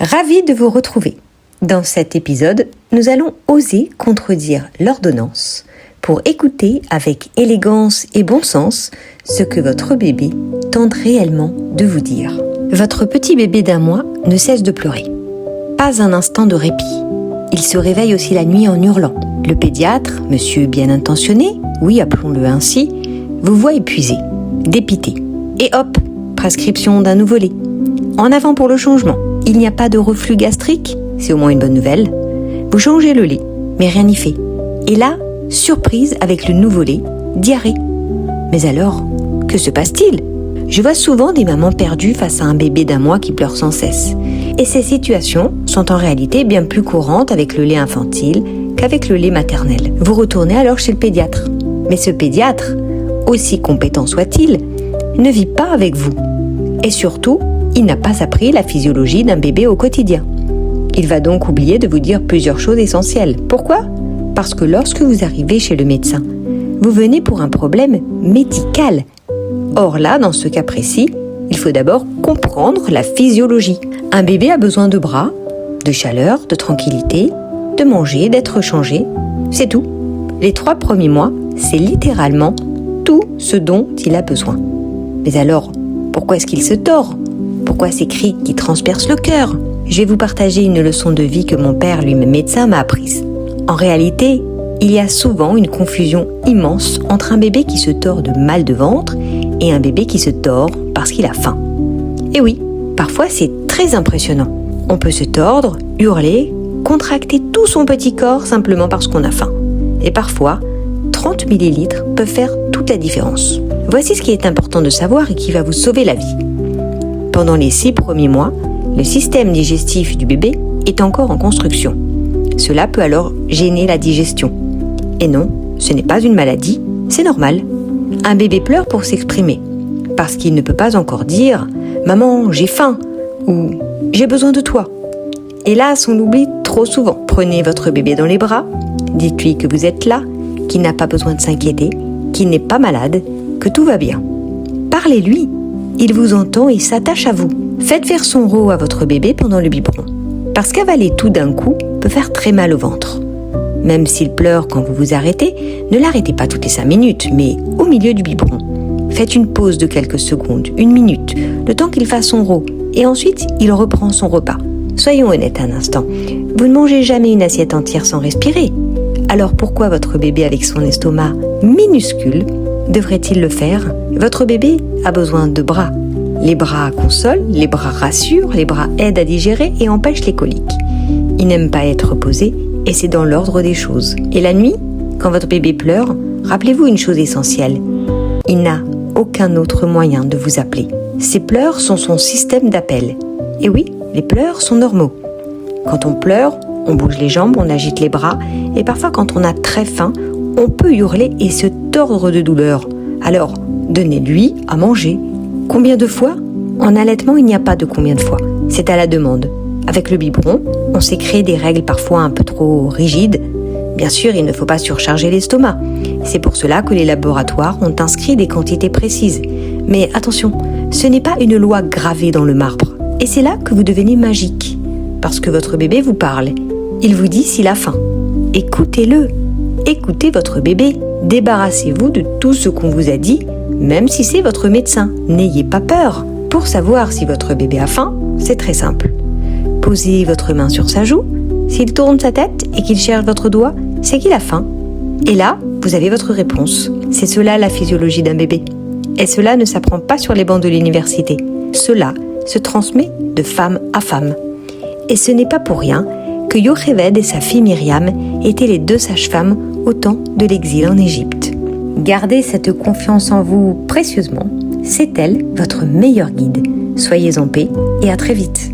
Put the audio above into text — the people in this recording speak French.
Ravi de vous retrouver. Dans cet épisode, nous allons oser contredire l'ordonnance pour écouter avec élégance et bon sens ce que votre bébé tente réellement de vous dire. Votre petit bébé d'1 mois ne cesse de pleurer. Pas un instant de répit. Il se réveille aussi la nuit en hurlant. Le pédiatre, monsieur bien intentionné, oui appelons-le ainsi, vous voit épuisé, dépité. Et hop, prescription d'un nouveau lait. En avant pour le changement. Il n'y a pas de reflux gastrique, c'est au moins une bonne nouvelle. Vous changez le lait, mais rien n'y fait. Et là, surprise avec le nouveau lait, diarrhée. Mais alors, que se passe-t-il ? Je vois souvent des mamans perdues face à un bébé d'1 mois qui pleure sans cesse. Et ces situations sont en réalité bien plus courantes avec le lait infantile qu'avec le lait maternel. Vous retournez alors chez le pédiatre. Mais ce pédiatre, aussi compétent soit-il, ne vit pas avec vous. Et surtout, il n'a pas appris la physiologie d'un bébé au quotidien. Il va donc oublier de vous dire plusieurs choses essentielles. Pourquoi ? Parce que lorsque vous arrivez chez le médecin, vous venez pour un problème médical. Or là, dans ce cas précis, il faut d'abord comprendre la physiologie. Un bébé a besoin de bras, de chaleur, de tranquillité, de manger, d'être changé. C'est tout. Les 3 premiers mois, c'est littéralement tout ce dont il a besoin. Mais alors, pourquoi est-ce qu'il se tord ? Pourquoi ces cris qui transpercent le cœur ? Je vais vous partager une leçon de vie que mon père, lui-même médecin, m'a apprise. En réalité, il y a souvent une confusion immense entre un bébé qui se tord de mal de ventre et un bébé qui se tord parce qu'il a faim. Et oui, parfois c'est très impressionnant. On peut se tordre, hurler, contracter tout son petit corps simplement parce qu'on a faim. Et parfois, 30 millilitres peuvent faire toute la différence. Voici ce qui est important de savoir et qui va vous sauver la vie. Pendant les 6 premiers mois, le système digestif du bébé est encore en construction. Cela peut alors gêner la digestion. Et non, ce n'est pas une maladie, c'est normal. Un bébé pleure pour s'exprimer, parce qu'il ne peut pas encore dire « Maman, j'ai faim » ou « J'ai besoin de toi ». Hélas, on l'oublie trop souvent. Prenez votre bébé dans les bras, dites-lui que vous êtes là, qu'il n'a pas besoin de s'inquiéter, qu'il n'est pas malade, que tout va bien. Parlez-lui. Il vous entend et s'attache à vous. Faites faire son rot à votre bébé pendant le biberon. Parce qu'avaler tout d'un coup peut faire très mal au ventre. Même s'il pleure quand vous vous arrêtez, ne l'arrêtez pas toutes les 5 minutes, mais au milieu du biberon. Faites une pause de quelques secondes, 1 minute, le temps qu'il fasse son rot, et ensuite il reprend son repas. Soyons honnêtes un instant, vous ne mangez jamais une assiette entière sans respirer. Alors pourquoi votre bébé avec son estomac minuscule devrait-il le faire ? Votre bébé a besoin de bras. Les bras consolent, les bras rassurent, les bras aident à digérer et empêchent les coliques. Il n'aime pas être posé et c'est dans l'ordre des choses. Et la nuit, quand votre bébé pleure, rappelez-vous une chose essentielle. Il n'a aucun autre moyen de vous appeler. Ses pleurs sont son système d'appel. Et oui, les pleurs sont normaux. Quand on pleure, on bouge les jambes, on agite les bras et parfois quand on a très faim, on peut hurler et se tordre de douleur. Alors, donnez-lui à manger. Combien de fois ? En allaitement, il n'y a pas de combien de fois. C'est à la demande. Avec le biberon, on s'est créé des règles parfois un peu trop rigides. Bien sûr, il ne faut pas surcharger l'estomac. C'est pour cela que les laboratoires ont inscrit des quantités précises. Mais attention, ce n'est pas une loi gravée dans le marbre. Et c'est là que vous devenez magique. Parce que votre bébé vous parle. Il vous dit s'il a faim. Écoutez-le. Écoutez votre bébé. Débarrassez-vous de tout ce qu'on vous a dit, même si c'est votre médecin. N'ayez pas peur. Pour savoir si votre bébé a faim, c'est très simple. Posez votre main sur sa joue. S'il tourne sa tête et qu'il cherche votre doigt, c'est qu'il a faim. Et là, vous avez votre réponse. C'est cela la physiologie d'un bébé. Et cela ne s'apprend pas sur les bancs de l'université. Cela se transmet de femme à femme. Et ce n'est pas pour rien que Yocheved et sa fille Myriam étaient les 2 sages-femmes au temps de l'exil en Égypte. Gardez cette confiance en vous précieusement. C'est elle, votre meilleur guide. Soyez en paix et à très vite.